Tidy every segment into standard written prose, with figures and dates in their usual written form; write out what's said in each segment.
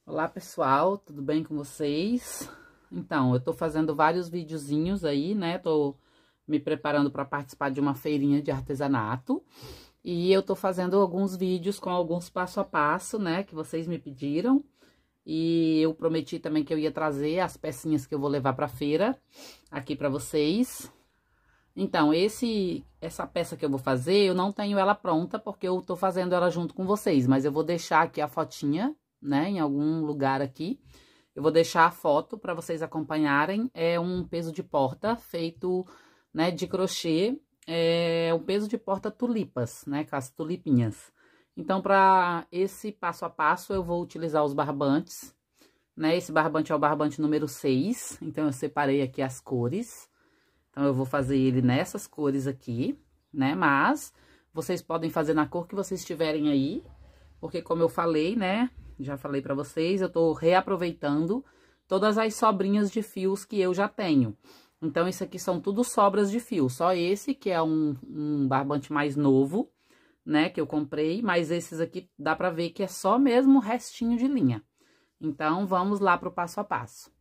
Olá pessoal, tudo bem com vocês? Então, eu tô fazendo vários videozinhos aí, né? Tô me preparando para participar de uma feirinha de artesanato. E eu tô fazendo alguns vídeos com alguns passo a passo, né? Que vocês me pediram. E eu prometi também que eu ia trazer as pecinhas que eu vou levar pra feira aqui pra vocês. Então, essa peça que eu vou fazer, eu não tenho ela pronta porque eu tô fazendo ela junto com vocês. Mas eu vou deixar aqui a fotinha, né, em algum lugar aqui. Eu vou deixar a foto para vocês acompanharem. É um peso de porta feito, né, de crochê. É um peso de porta tulipas, né, com as tulipinhas. Então, para esse passo a passo, eu vou utilizar os barbantes, né? Esse barbante é o barbante número 6. Então, eu separei aqui as cores. Então, eu vou fazer ele nessas cores aqui, né? Mas vocês podem fazer na cor que vocês tiverem aí, porque como eu falei, né? Já falei pra vocês, eu tô reaproveitando todas as sobrinhas de fios que eu já tenho. Então, isso aqui são tudo sobras de fio. Só esse, que é um barbante mais novo, né? Que eu comprei, mas esses aqui dá pra ver que é só mesmo o restinho de linha. Então, vamos lá pro passo a passo.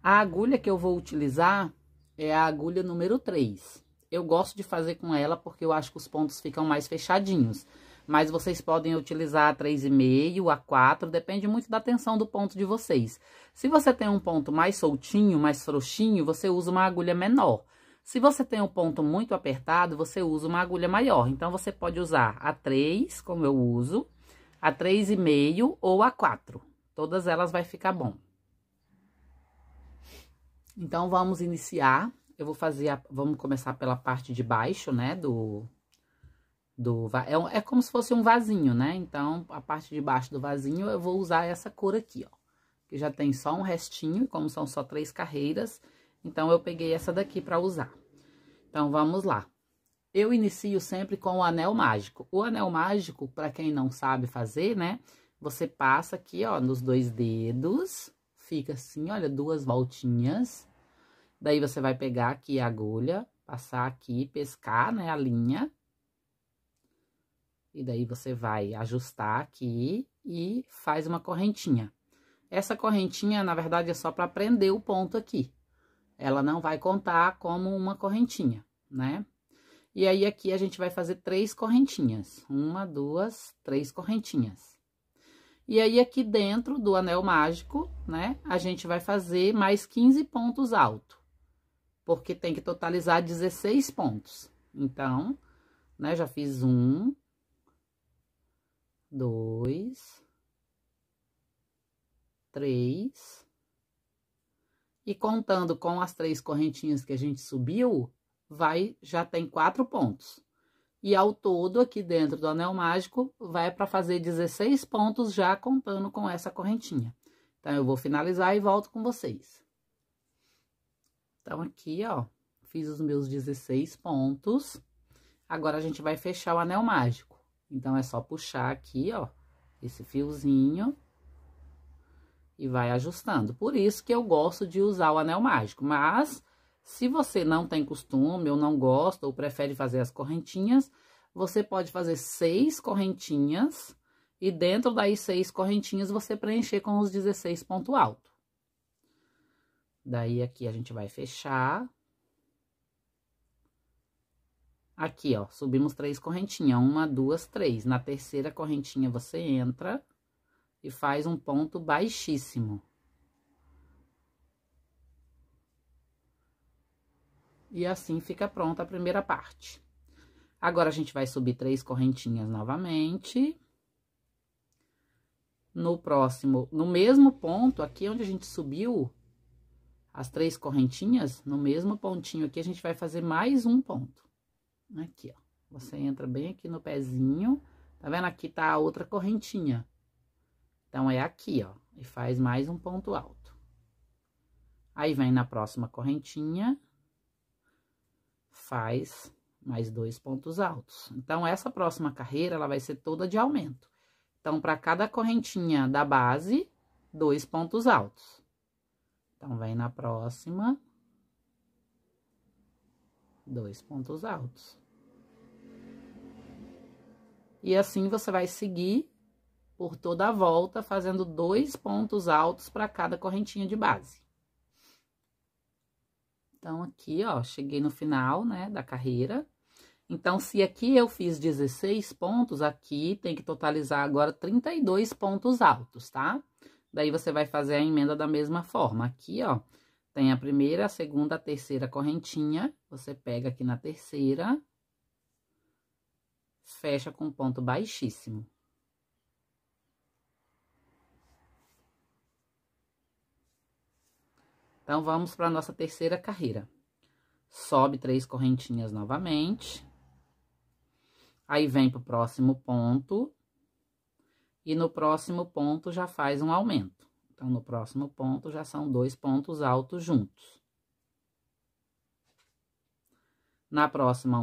A agulha que eu vou utilizar é a agulha número 3. Eu gosto de fazer com ela porque eu acho que os pontos ficam mais fechadinhos. Mas vocês podem utilizar a 3,5, a 4, depende muito da tensão do ponto de vocês. Se você tem um ponto mais soltinho, mais frouxinho, você usa uma agulha menor. Se você tem um ponto muito apertado, você usa uma agulha maior. Então, você pode usar a 3, como eu uso, a 3,5 ou a 4. Todas elas vai ficar bom. Então, vamos iniciar. Eu vou fazer, vamos começar pela parte de baixo, né, é como se fosse um vasinho, né? Então, a parte de baixo do vasinho, eu vou usar essa cor aqui, ó. Que já tem só um restinho, como são só 3 carreiras, então, eu peguei essa daqui pra usar. Então, vamos lá. Eu inicio sempre com o anel mágico. O anel mágico, pra quem não sabe fazer, né? Você passa aqui, ó, nos 2 dedos, fica assim, olha, 2 voltinhas. Daí, você vai pegar aqui a agulha, passar aqui, pescar, né, a linha. E daí, você vai ajustar aqui e faz uma correntinha. Essa correntinha, na verdade, é só para prender o ponto aqui. Ela não vai contar como uma correntinha, né? E aí, aqui, a gente vai fazer 3 correntinhas. 1, 2, 3 correntinhas. E aí, aqui dentro do anel mágico, né, a gente vai fazer mais 15 pontos altos. Porque tem que totalizar 16 pontos. Então, né, já fiz 1, 2, 3. E contando com as 3 correntinhas que a gente subiu, já tem 4 pontos. E ao todo, aqui dentro do anel mágico, vai para fazer 16 pontos já contando com essa correntinha. Então, eu vou finalizar e volto com vocês. Então, aqui, ó, fiz os meus 16 pontos. Agora, a gente vai fechar o anel mágico. Então, é só puxar aqui, ó, esse fiozinho e vai ajustando. Por isso que eu gosto de usar o anel mágico. Mas, se você não tem costume, ou não gosta, ou prefere fazer as correntinhas, você pode fazer 6 correntinhas e dentro das 6 correntinhas você preencher com os 16 pontos altos. Daí, aqui a gente vai fechar. Aqui, ó, subimos 3 correntinhas, 1, 2, 3. Na terceira correntinha, você entra e faz um ponto baixíssimo. E assim fica pronta a primeira parte. Agora, a gente vai subir 3 correntinhas novamente. No próximo, no mesmo ponto, aqui onde a gente subiu as 3 correntinhas, no mesmo pontinho aqui, a gente vai fazer mais um ponto. Aqui, ó. Você entra bem aqui no pezinho, tá vendo? Aqui tá a outra correntinha. Então, é aqui, ó, e faz mais um ponto alto. Aí, vem na próxima correntinha, faz mais 2 pontos altos. Então, essa próxima carreira, ela vai ser toda de aumento. Então, para cada correntinha da base, 2 pontos altos. Então, vem na próxima, 2 pontos altos. E assim, você vai seguir por toda a volta, fazendo 2 pontos altos para cada correntinha de base. Então, aqui, ó, cheguei no final, né, da carreira. Então, se aqui eu fiz 16 pontos, aqui tem que totalizar agora 32 pontos altos, tá? Daí, você vai fazer a emenda da mesma forma. Aqui, ó, tem a primeira, a segunda, a terceira correntinha. Você pega aqui na terceira, fecha com ponto baixíssimo. Então, vamos para a nossa terceira carreira. Sobe 3 correntinhas novamente. Aí, vem pro próximo ponto. E no próximo ponto, já faz um aumento. Então, no próximo ponto, já são 2 pontos altos juntos. Na próxima,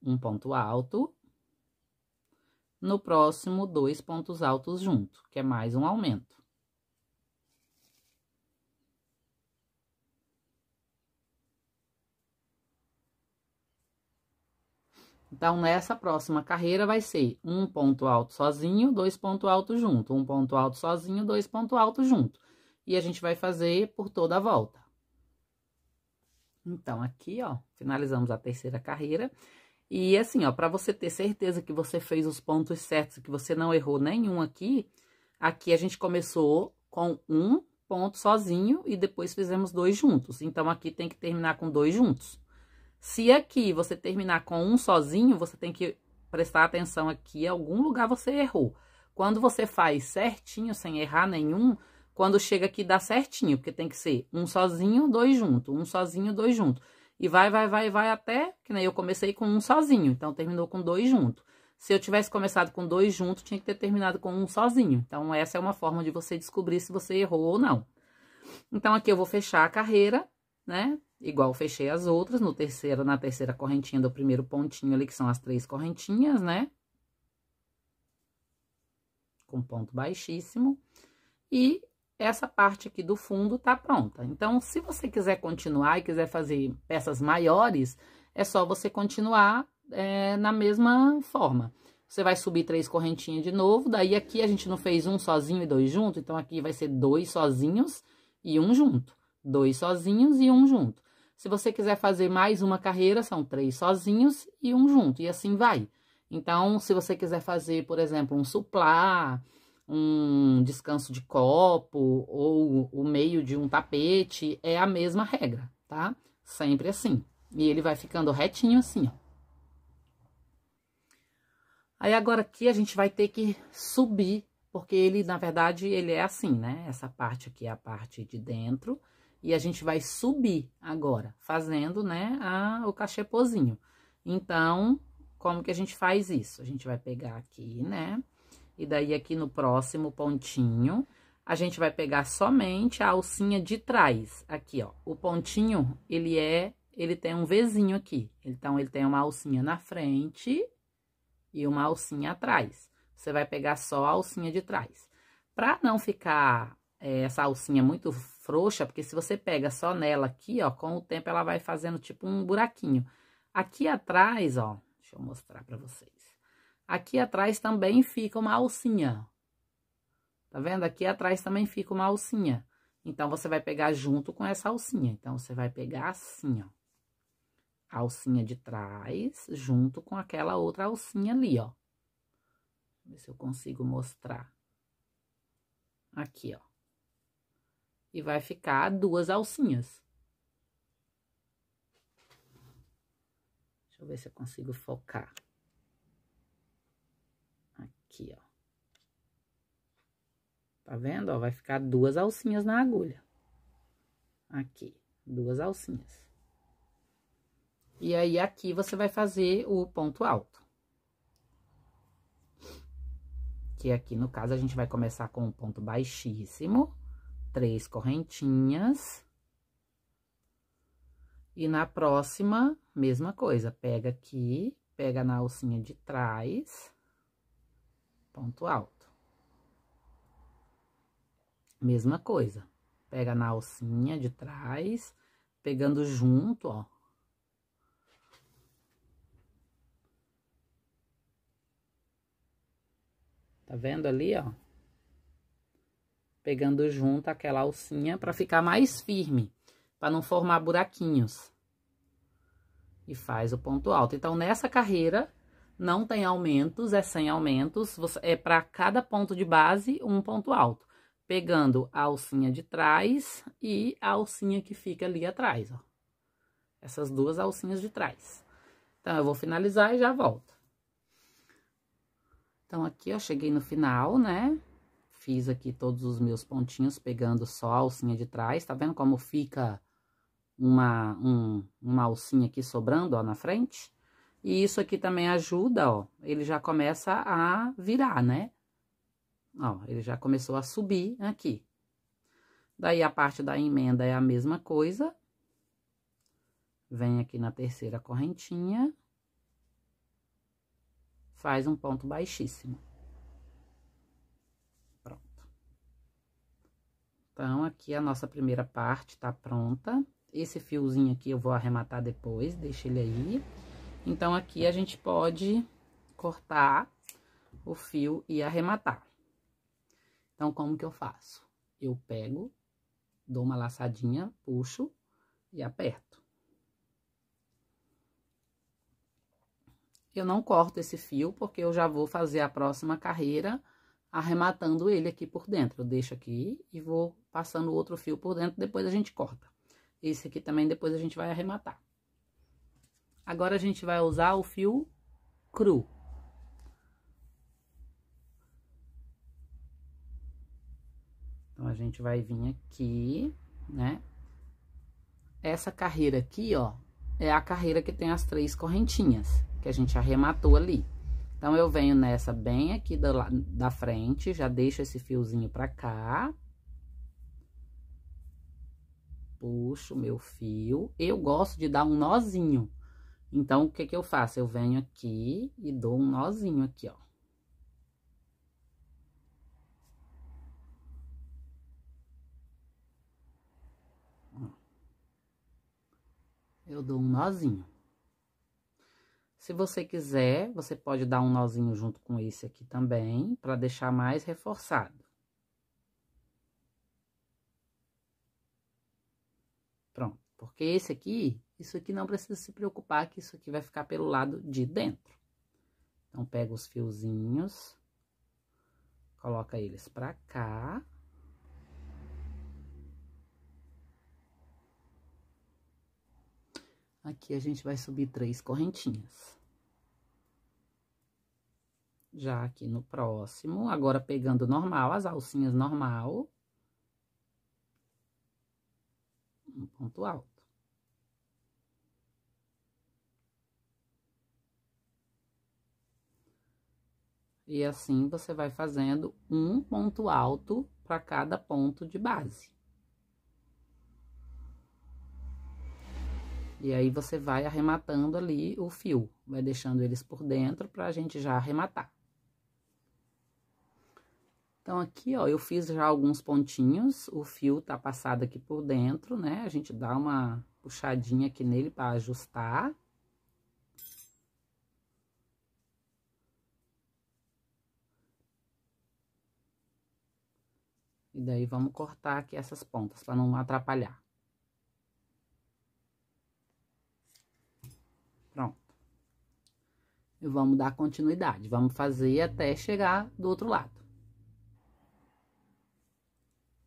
um ponto alto. No próximo, 2 pontos altos juntos, que é mais um aumento. Então, nessa próxima carreira, vai ser um ponto alto sozinho, 2 pontos altos junto. Um ponto alto sozinho, 2 pontos altos junto. E a gente vai fazer por toda a volta. Então, aqui, ó, finalizamos a terceira carreira. E assim, ó, pra você ter certeza que você fez os pontos certos, que você não errou nenhum aqui, aqui a gente começou com um ponto sozinho e depois fizemos 2 juntos. Então, aqui tem que terminar com 2 juntos. Se aqui você terminar com um sozinho, você tem que prestar atenção aqui, em algum lugar você errou. Quando você faz certinho, sem errar nenhum, quando chega aqui dá certinho, porque tem que ser um sozinho, 2 juntos, um sozinho, 2 juntos. E vai até, que nem eu comecei com um sozinho, então terminou com 2 juntos. Se eu tivesse começado com 2 juntos, tinha que ter terminado com um sozinho. Então, essa é uma forma de você descobrir se você errou ou não. Então, aqui eu vou fechar a carreira, né? Igual fechei as outras, na terceira correntinha do primeiro pontinho ali, que são as 3 correntinhas, né? Com ponto baixíssimo. E essa parte aqui do fundo tá pronta. Então, se você quiser continuar e quiser fazer peças maiores, é só você continuar na mesma forma. Você vai subir 3 correntinhas de novo, daí aqui a gente não fez um sozinho e 2 juntos, então aqui vai ser 2 sozinhos e um junto. 2 sozinhos e um junto. Se você quiser fazer mais uma carreira, são 3 sozinhos e um junto, e assim vai. Então, se você quiser fazer, por exemplo, um suplá, um descanso de copo, ou o meio de um tapete, é a mesma regra, tá? Sempre assim. E ele vai ficando retinho assim, ó. Aí, agora aqui, a gente vai ter que subir, porque ele, na verdade, ele é assim, né? Essa parte aqui é a parte de dentro. E a gente vai subir agora, fazendo, né, o cachepozinho. Então, como que a gente faz isso? A gente vai pegar aqui, né, e daí aqui no próximo pontinho, a gente vai pegar somente a alcinha de trás. Aqui, ó, o pontinho, ele tem um Vzinho aqui. Então, ele tem uma alcinha na frente e uma alcinha atrás. Você vai pegar só a alcinha de trás. Pra não ficar essa alcinha muito frouxa, porque se você pega só nela aqui, ó, com o tempo ela vai fazendo tipo um buraquinho. Aqui atrás, ó, deixa eu mostrar pra vocês. Aqui atrás também fica uma alcinha. Tá vendo? Aqui atrás também fica uma alcinha. Então, você vai pegar junto com essa alcinha. Então, você vai pegar assim, ó. A alcinha de trás, junto com aquela outra alcinha ali, ó. Ver se eu consigo mostrar. Aqui, ó. E vai ficar 2 alcinhas. Deixa eu ver se eu consigo focar. Aqui, ó. Tá vendo, ó? Vai ficar 2 alcinhas na agulha. Aqui, 2 alcinhas. E aí, aqui você vai fazer o ponto alto. Que aqui, no caso, a gente vai começar com um ponto baixíssimo. 3 correntinhas. E na próxima, mesma coisa. Pega aqui, pega na alcinha de trás. Ponto alto. Mesma coisa. Pega na alcinha de trás, pegando junto, ó. Tá vendo ali, ó? pegando junto aquela alcinha para ficar mais firme, para não formar buraquinhos. E faz o ponto alto. Então, nessa carreira, não tem aumentos, é sem aumentos, é para cada ponto de base um ponto alto. Pegando a alcinha de trás e a alcinha que fica ali atrás, ó. Essas duas alcinhas de trás. Então, eu vou finalizar e já volto. Então, aqui, ó, cheguei no final, né? Fiz aqui todos os meus pontinhos, pegando só a alcinha de trás. Tá vendo como fica uma alcinha aqui sobrando, ó, na frente? E isso aqui também ajuda, ó, ele já começa a virar, né? Ó, ele já começou a subir aqui. Daí, a parte da emenda é a mesma coisa. Vem aqui na terceira correntinha. Faz um ponto baixíssimo. Pronto. Então, aqui a nossa primeira parte tá pronta. Esse fiozinho aqui eu vou arrematar depois, deixa ele aí. Então, aqui a gente pode cortar o fio e arrematar. Então, como que eu faço? Eu pego, dou uma laçadinha, puxo e aperto. Eu não corto esse fio, porque eu já vou fazer a próxima carreira arrematando ele aqui por dentro. Eu deixo aqui e vou passando o outro fio por dentro, depois a gente corta. Esse aqui também depois a gente vai arrematar. Agora, a gente vai usar o fio cru. Então, a gente vai vir aqui, né? Essa carreira aqui, ó, é a carreira que tem as 3 correntinhas, que a gente arrematou ali. Então, eu venho nessa bem aqui da frente, já deixo esse fiozinho pra cá. Puxo o meu fio. Eu gosto de dar um nozinho. Então, o que que eu faço? Eu venho aqui e dou um nozinho aqui, ó. Eu dou um nozinho. Se você quiser, você pode dar um nozinho junto com esse aqui também, para deixar mais reforçado. Pronto, porque esse aqui, isso aqui não precisa se preocupar, que isso aqui vai ficar pelo lado de dentro. Então, pega os fiozinhos, coloca eles pra cá. Aqui a gente vai subir 3 correntinhas. Já aqui no próximo, agora pegando normal, as alcinhas normal. Um ponto alto. E assim, você vai fazendo um ponto alto para cada ponto de base. E aí, você vai arrematando ali o fio, vai deixando eles por dentro pra gente já arrematar. Então, aqui, ó, eu fiz já alguns pontinhos, o fio tá passado aqui por dentro, né? A gente dá uma puxadinha aqui nele pra ajustar. E daí, vamos cortar aqui essas pontas pra não atrapalhar. Pronto. E vamos dar continuidade, vamos fazer até chegar do outro lado.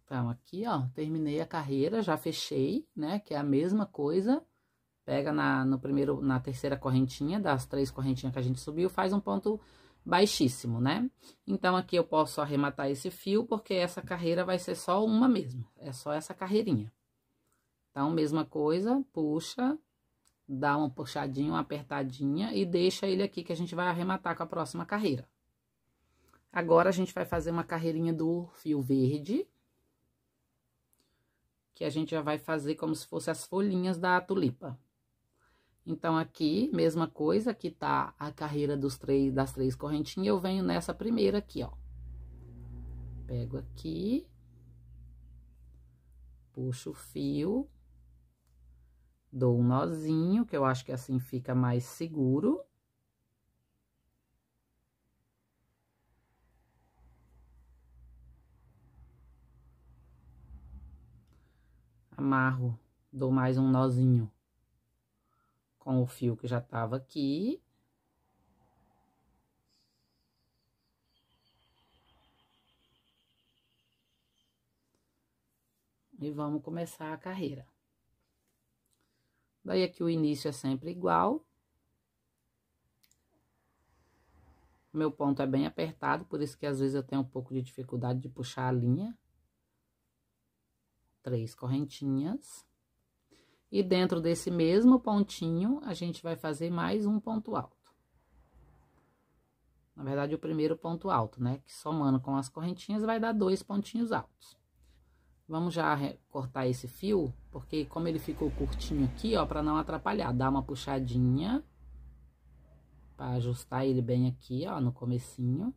Então, aqui, ó, terminei a carreira, já fechei, né, que é a mesma coisa. Pega na terceira correntinha, das 3 correntinhas que a gente subiu, faz um ponto baixíssimo, né? Então, aqui eu posso arrematar esse fio, porque essa carreira vai ser só uma mesmo, é só essa carreirinha. Então, mesma coisa, puxa, dá uma puxadinha, uma apertadinha e deixa ele aqui que a gente vai arrematar com a próxima carreira. Agora, a gente vai fazer uma carreirinha do fio verde, que a gente já vai fazer como se fosse as folhinhas da tulipa. Então, aqui, mesma coisa, aqui tá a carreira das 3 correntinhas, eu venho nessa primeira aqui, ó. Pego aqui, puxo o fio, dou um nozinho, que eu acho que assim fica mais seguro. Amarro, dou mais um nozinho com o fio que já tava aqui. E vamos começar a carreira. Daí aqui o início é sempre igual. Meu ponto é bem apertado, por isso que às vezes eu tenho um pouco de dificuldade de puxar a linha. 3 correntinhas. E dentro desse mesmo pontinho, a gente vai fazer mais um ponto alto. Na verdade, o primeiro ponto alto, né? Que somando com as correntinhas vai dar 2 pontinhos altos. Vamos já cortar esse fio, porque como ele ficou curtinho aqui, ó, para não atrapalhar, dá uma puxadinha para ajustar ele bem aqui, ó, no comecinho.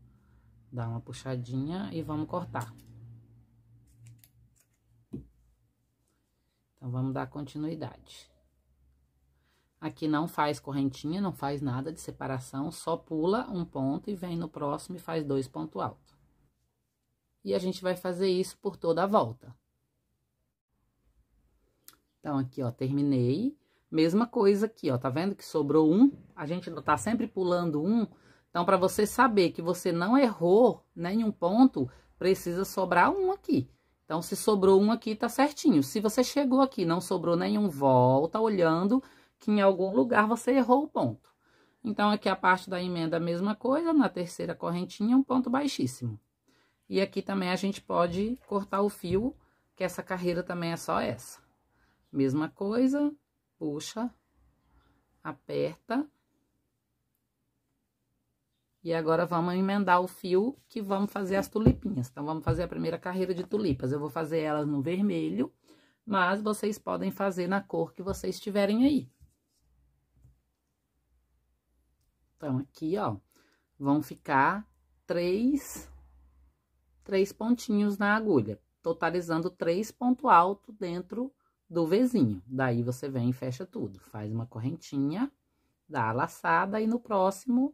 Dá uma puxadinha e vamos cortar. Então, vamos dar continuidade. Aqui não faz correntinha, não faz nada de separação, só pula um ponto e vem no próximo e faz 2 pontos altos. E a gente vai fazer isso por toda a volta. Então, aqui, ó, terminei. Mesma coisa aqui, ó, tá vendo que sobrou um? A gente tá sempre pulando um. Então, para você saber que você não errou nenhum ponto, precisa sobrar um aqui. Então, se sobrou um aqui, tá certinho. Se você chegou aqui e não sobrou nenhum, volta olhando que em algum lugar você errou o ponto. Então, aqui a parte da emenda, a mesma coisa, na terceira correntinha, um ponto baixíssimo. E aqui também a gente pode cortar o fio, que essa carreira também é só essa. Mesma coisa, puxa, aperta. E agora vamos emendar o fio que vamos fazer as tulipinhas. Então, vamos fazer a primeira carreira de tulipas. Eu vou fazer elas no vermelho, mas vocês podem fazer na cor que vocês tiverem aí. Então, aqui, ó, vão ficar três pontinhos na agulha, totalizando 3 pontos altos dentro do Vzinho. Daí, você vem e fecha tudo. Faz uma correntinha, dá a laçada e no próximo,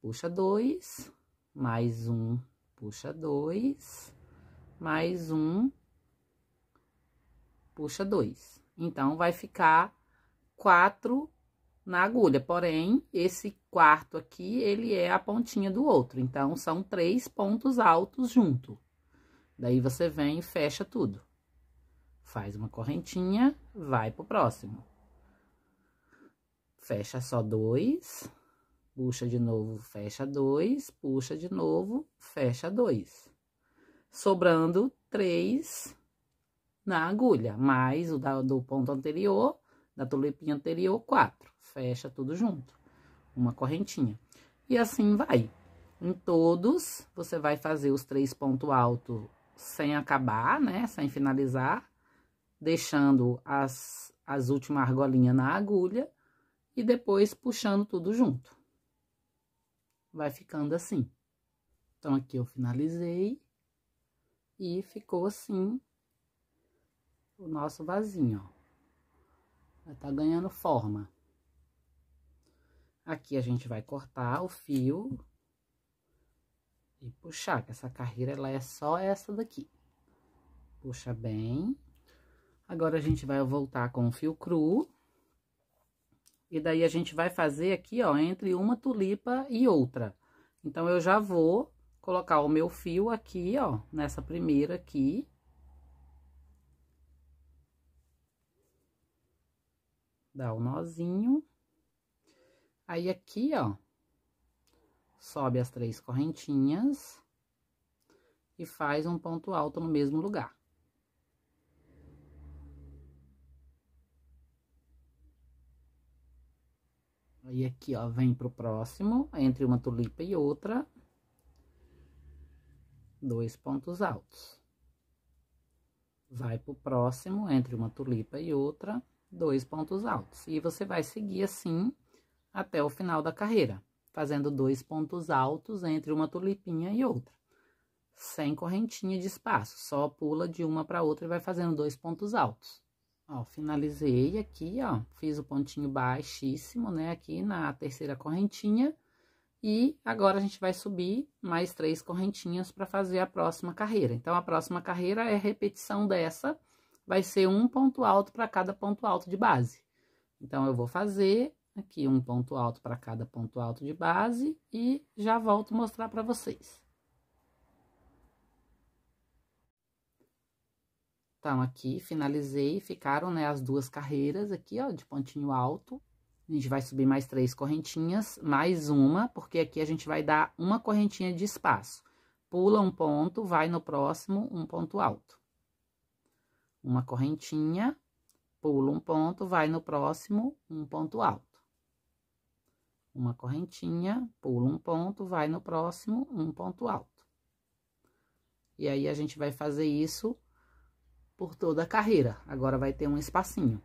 puxa 2, mais um, puxa 2, mais um, puxa 2. Então, vai ficar 4 na agulha, porém, esse quarto aqui, ele é a pontinha do outro. Então, são 3 pontos altos junto. Daí, você vem e fecha tudo. Faz uma correntinha, vai pro próximo. Fecha só 2, puxa de novo, fecha 2, puxa de novo, fecha 2. Sobrando 3 na agulha, mais o do ponto anterior, da tulipinha anterior, 4. Fecha tudo junto, uma correntinha. E assim vai. Em todos, você vai fazer os 3 pontos altos sem acabar, né? Sem finalizar, deixando as últimas argolinhas na agulha e depois puxando tudo junto. Vai ficando assim. Então, aqui eu finalizei e ficou assim o nosso vasinho, ó. Já tá ganhando forma. Aqui a gente vai cortar o fio e puxar, que essa carreira, ela é só essa daqui. Puxa bem. Agora, a gente vai voltar com o fio cru. E daí, a gente vai fazer aqui, ó, entre uma tulipa e outra. Então, eu já vou colocar o meu fio aqui, ó, nessa primeira aqui. Dá o nozinho. Aí, aqui, ó, sobe as 3 correntinhas e faz um ponto alto no mesmo lugar. Aí, aqui, ó, vem pro próximo, entre uma tulipa e outra, 2 pontos altos. Vai pro próximo, entre uma tulipa e outra, 2 pontos altos. E você vai seguir assim até o final da carreira, fazendo 2 pontos altos entre uma tulipinha e outra. Sem correntinha de espaço, só pula de uma para outra e vai fazendo 2 pontos altos. Ó, finalizei aqui, ó, fiz o pontinho baixíssimo, né, aqui na terceira correntinha. E agora, a gente vai subir mais 3 correntinhas para fazer a próxima carreira. Então, a próxima carreira é repetição dessa, vai ser um ponto alto para cada ponto alto de base. Então, eu vou fazer aqui um ponto alto para cada ponto alto de base e já volto mostrar para vocês. Então, aqui, finalizei, ficaram, né, as duas carreiras aqui, ó, de pontinho alto. A gente vai subir mais 3 correntinhas, mais uma, porque aqui a gente vai dar uma correntinha de espaço. Pula um ponto, vai no próximo, um ponto alto. Uma correntinha, pula um ponto, vai no próximo, um ponto alto. Uma correntinha, pula um ponto, vai no próximo, um ponto alto. E aí, a gente vai fazer isso por toda a carreira. Agora, vai ter um espacinho.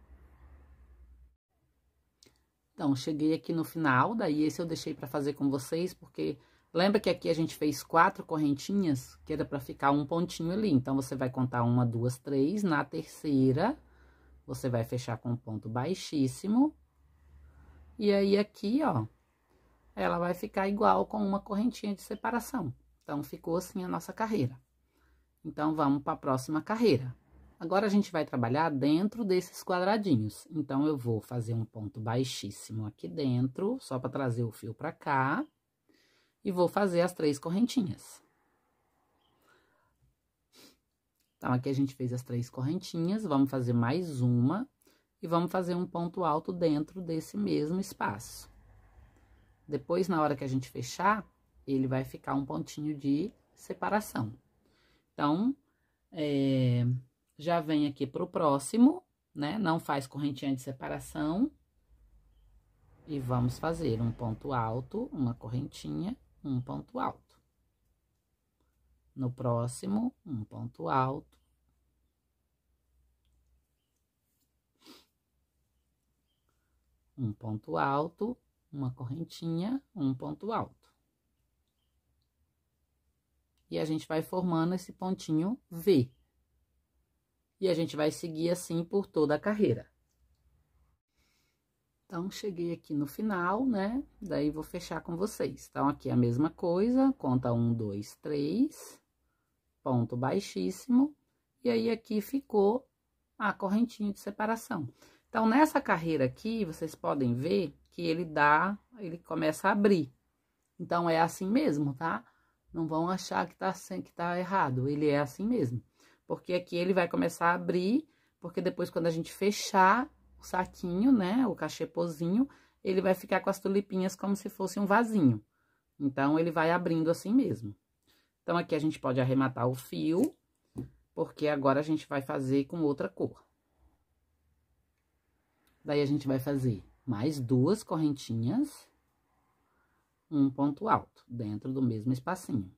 Então, cheguei aqui no final, daí esse eu deixei pra fazer com vocês, porque lembra que aqui a gente fez 4 correntinhas, que era pra ficar um pontinho ali. Então, você vai contar 1, 2, 3, na terceira, você vai fechar com um ponto baixíssimo. E aí, aqui, ó, ela vai ficar igual com uma correntinha de separação. Então, ficou assim a nossa carreira. Então, vamos para a próxima carreira. Agora, a gente vai trabalhar dentro desses quadradinhos. Então, eu vou fazer um ponto baixíssimo aqui dentro, só para trazer o fio para cá. E vou fazer as 3 correntinhas. Então, aqui a gente fez as 3 correntinhas, vamos fazer mais uma. E vamos fazer um ponto alto dentro desse mesmo espaço. Depois, na hora que a gente fechar, ele vai ficar um pontinho de separação. Então, já vem aqui pro próximo, né? Não faz correntinha de separação. E vamos fazer um ponto alto, uma correntinha, um ponto alto. No próximo, um ponto alto. Um ponto alto, uma correntinha, um ponto alto. E a gente vai formando esse pontinho V. E a gente vai seguir assim por toda a carreira. Então, cheguei aqui no final, né? Daí, vou fechar com vocês. Então, aqui a mesma coisa, conta 1, 2, 3, ponto baixíssimo. E aí, aqui ficou a correntinha de separação. Então, nessa carreira aqui, vocês podem ver que ele começa a abrir. Então, é assim mesmo, tá? Não vão achar que tá errado, ele é assim mesmo. Porque aqui ele vai começar a abrir, porque depois quando a gente fechar o saquinho, né, o cachepôzinho, ele vai ficar com as tulipinhas como se fosse um vasinho. Então, ele vai abrindo assim mesmo. Então, aqui a gente pode arrematar o fio, porque agora a gente vai fazer com outra cor. Daí, a gente vai fazer mais 2 correntinhas, um ponto alto, dentro do mesmo espacinho.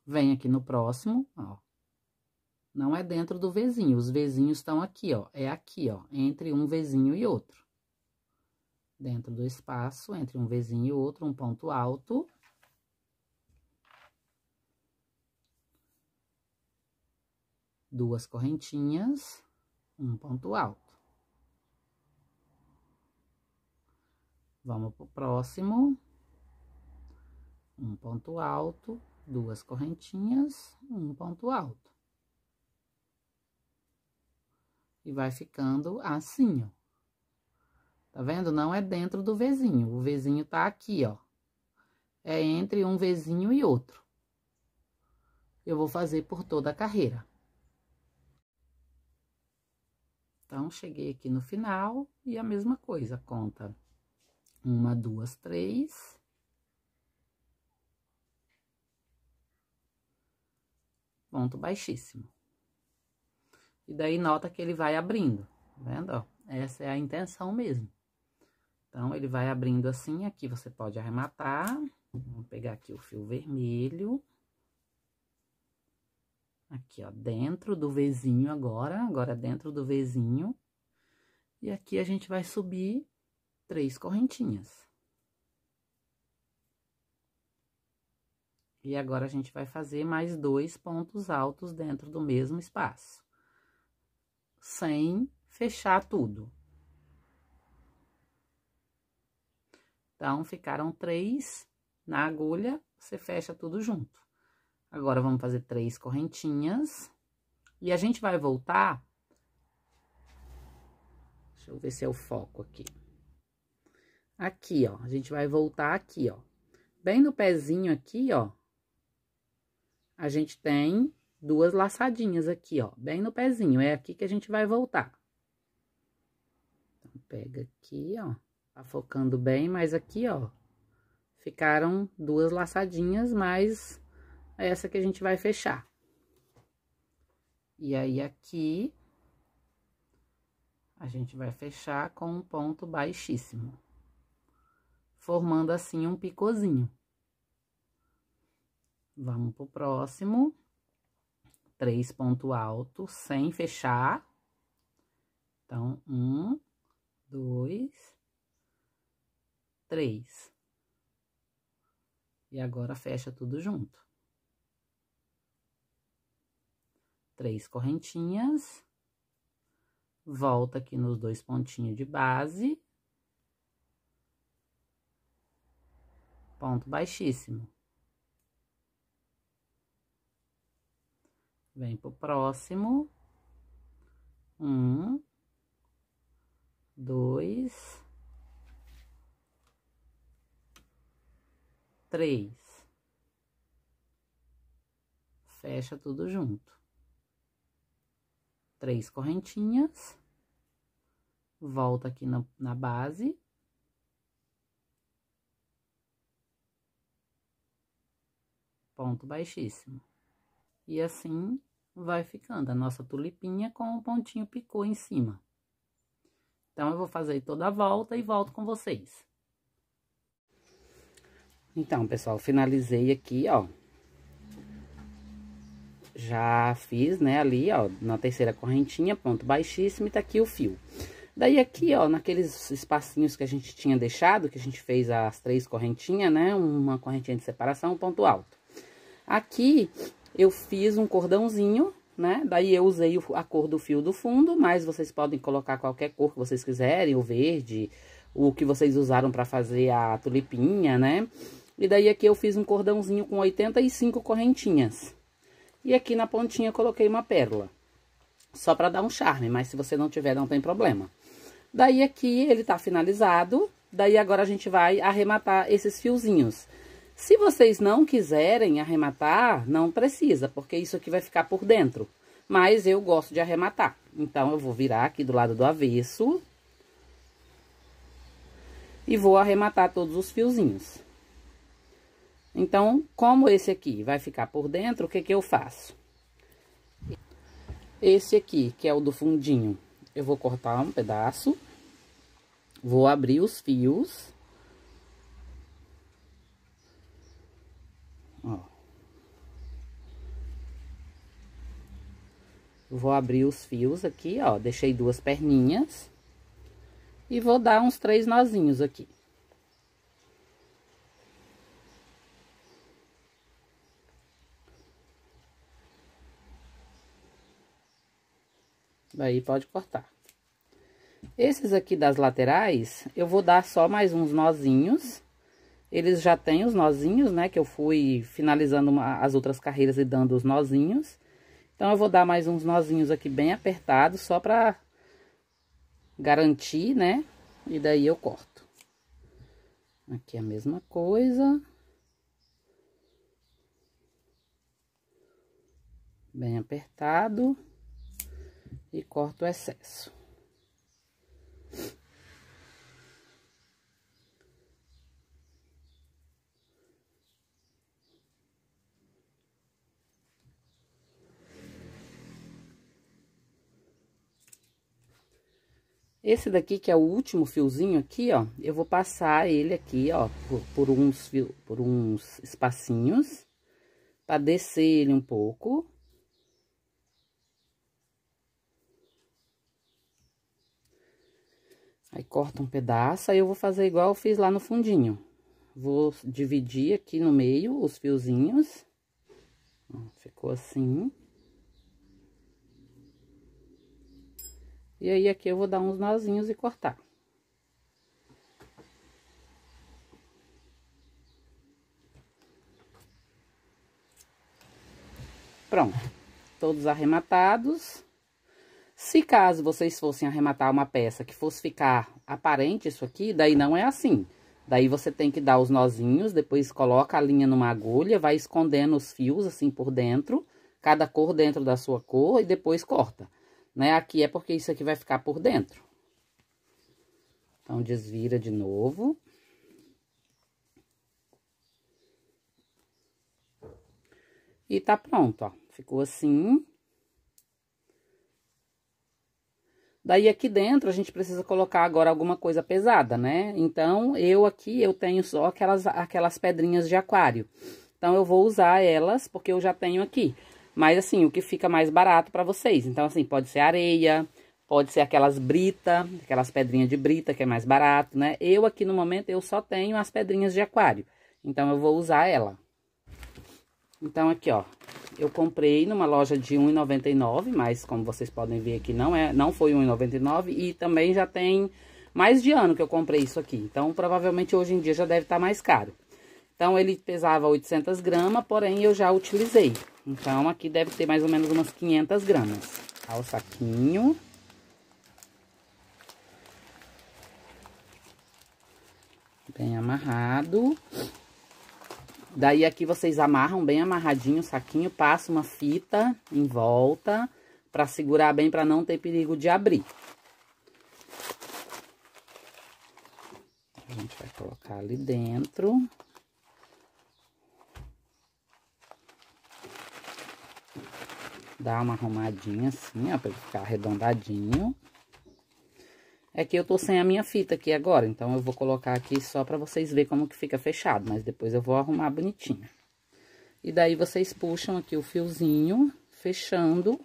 Vem aqui no próximo, ó. Não é dentro do Vzinho, os Vzinhos estão aqui, ó. É aqui, ó, entre um Vzinho e outro. Dentro do espaço, entre um Vzinho e outro, um ponto alto. Duas correntinhas, um ponto alto. Vamos pro próximo. Um ponto alto, 2 correntinhas, um ponto alto. E vai ficando assim, ó. Tá vendo? Não é dentro do Vzinho, o Vzinho tá aqui, ó. É entre um Vzinho e outro. Eu vou fazer por toda a carreira. Então, cheguei aqui no final e a mesma coisa, conta 1, 2, 3. Ponto baixíssimo. E daí, nota que ele vai abrindo, tá vendo, ó? Essa é a intenção mesmo. Então, ele vai abrindo assim, aqui você pode arrematar. Vou pegar aqui o fio vermelho. Aqui, ó, dentro do Vzinho agora dentro do Vzinho. E aqui a gente vai subir 3 correntinhas. E agora, a gente vai fazer mais 2 pontos altos dentro do mesmo espaço. Sem fechar tudo. Então, ficaram 3, na agulha, você fecha tudo junto. Agora, vamos fazer 3 correntinhas. E a gente vai voltar... Deixa eu ver se é o foco aqui. Aqui, ó, a gente vai voltar aqui, ó. Bem no pezinho aqui, ó, a gente tem 2 laçadinhas aqui, ó, bem no pezinho. É aqui que a gente vai voltar. Então, pega aqui, ó, tá focando bem, mas aqui, ó, ficaram 2 laçadinhas, mais essa que a gente vai fechar. E aí, aqui, a gente vai fechar com um ponto baixíssimo, formando assim um picôzinho. Vamos pro próximo. 3 pontos altos, sem fechar. Então, 1, 2, 3. E agora, fecha tudo junto. 3 correntinhas. Volta aqui nos 2 pontinhos de base. Ponto baixíssimo. Vem pro próximo. 1, 2, 3. Fecha tudo junto. 3 correntinhas. Volta aqui na base. Ponto baixíssimo. E assim vai ficando a nossa tulipinha com um pontinho picô em cima. Então, eu vou fazer toda a volta e volto com vocês. Então, pessoal, finalizei aqui, ó. Já fiz, né, ali, ó, na terceira correntinha, ponto baixíssimo, e tá aqui o fio. Daí, aqui, ó, naqueles espacinhos que a gente tinha deixado, que a gente fez as 3 correntinhas, né, uma correntinha de separação, um ponto alto. Aqui, eu fiz um cordãozinho, né, daí eu usei a cor do fio do fundo, mas vocês podem colocar qualquer cor que vocês quiserem, o verde, o que vocês usaram pra fazer a tulipinha, né. E daí, aqui eu fiz um cordãozinho com 85 correntinhas. E aqui na pontinha eu coloquei uma pérola, só pra dar um charme, mas se você não tiver, não tem problema. Daí aqui ele tá finalizado, daí agora a gente vai arrematar esses fiozinhos. Se vocês não quiserem arrematar, não precisa, porque isso aqui vai ficar por dentro. Mas eu gosto de arrematar, então eu vou virar aqui do lado do avesso e vou arrematar todos os fiozinhos. Então, como esse aqui vai ficar por dentro, o que que eu faço? Esse aqui, que é o do fundinho, eu vou cortar um pedaço, vou abrir os fios. Ó. Vou abrir os fios aqui, ó, deixei 2 perninhas. E vou dar uns 3 nozinhos aqui. Daí pode cortar. Esses aqui das laterais, eu vou dar só mais uns nozinhos. Eles já têm os nozinhos, né, que eu fui finalizando as outras carreiras e dando os nozinhos. Então, eu vou dar mais uns nozinhos aqui bem apertados, só pra garantir, né, e daí eu corto. Aqui a mesma coisa. Bem apertado. E corto o excesso. Esse daqui, que é o último fiozinho aqui, ó, eu vou passar ele aqui, ó, por uns espacinhos, pra descer ele um pouco. Aí, corta um pedaço, aí eu vou fazer igual eu fiz lá no fundinho. Vou dividir aqui no meio os fiozinhos. Ó, ficou assim. E aí, aqui eu vou dar uns nozinhos e cortar. Pronto, todos arrematados. Se caso vocês fossem arrematar uma peça que fosse ficar aparente isso aqui, daí não é assim. Daí você tem que dar os nozinhos, depois coloca a linha numa agulha, vai escondendo os fios assim por dentro, cada cor dentro da sua cor e depois corta, né? Aqui é porque isso aqui vai ficar por dentro. Então, desvira de novo. E tá pronto, ó. Ficou assim. Daí, aqui dentro, a gente precisa colocar agora alguma coisa pesada, né? Então, eu tenho só aquelas pedrinhas de aquário. Então, eu vou usar elas, porque eu já tenho aqui. Mas, assim, o que fica mais barato pra vocês. Então, assim, pode ser areia, pode ser aquelas brita, aquelas pedrinhas de brita, que é mais barato, né? Eu, aqui no momento, eu só tenho as pedrinhas de aquário. Então, eu vou usar ela. Então, aqui, ó. Eu comprei numa loja de R$1,99, mas como vocês podem ver aqui, não foi R$1,99 e também já tem mais de ano que eu comprei isso aqui. Então, provavelmente hoje em dia já deve estar mais caro. Então, ele pesava 800 gramas, porém eu já utilizei. Então, aqui deve ter mais ou menos umas 500 gramas. Ó, o saquinho. Bem amarrado. Daí, aqui vocês amarram bem amarradinho o saquinho, passa uma fita em volta pra segurar bem, pra não ter perigo de abrir. A gente vai colocar ali dentro. Dá uma arrumadinha assim, ó, pra ele ficar arredondadinho. É que eu tô sem a minha fita aqui agora, então eu vou colocar aqui só pra vocês verem como que fica fechado, mas depois eu vou arrumar bonitinho. E daí vocês puxam aqui o fiozinho, fechando,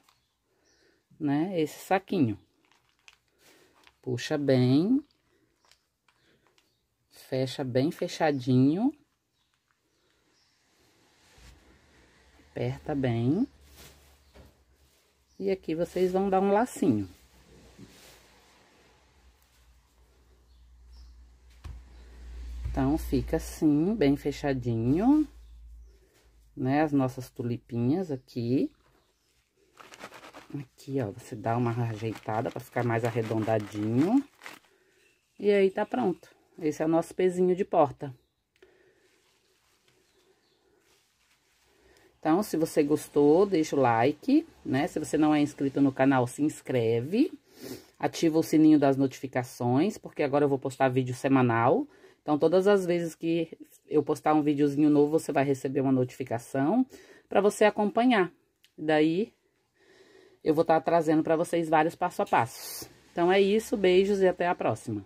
né, esse saquinho. Puxa bem. Fecha bem fechadinho. Aperta bem. E aqui vocês vão dar um lacinho. Então, fica assim, bem fechadinho, né? As nossas tulipinhas aqui. Aqui, ó, você dá uma ajeitada pra ficar mais arredondadinho. E aí, tá pronto. Esse é o nosso pezinho de porta. Então, se você gostou, deixa o like, né? Se você não é inscrito no canal, se inscreve. Ativa o sininho das notificações, porque agora eu vou postar vídeo semanal. Então, todas as vezes que eu postar um videozinho novo, você vai receber uma notificação para você acompanhar. Daí, eu vou estar trazendo para vocês vários passo a passos. Então, é isso, beijos e até a próxima.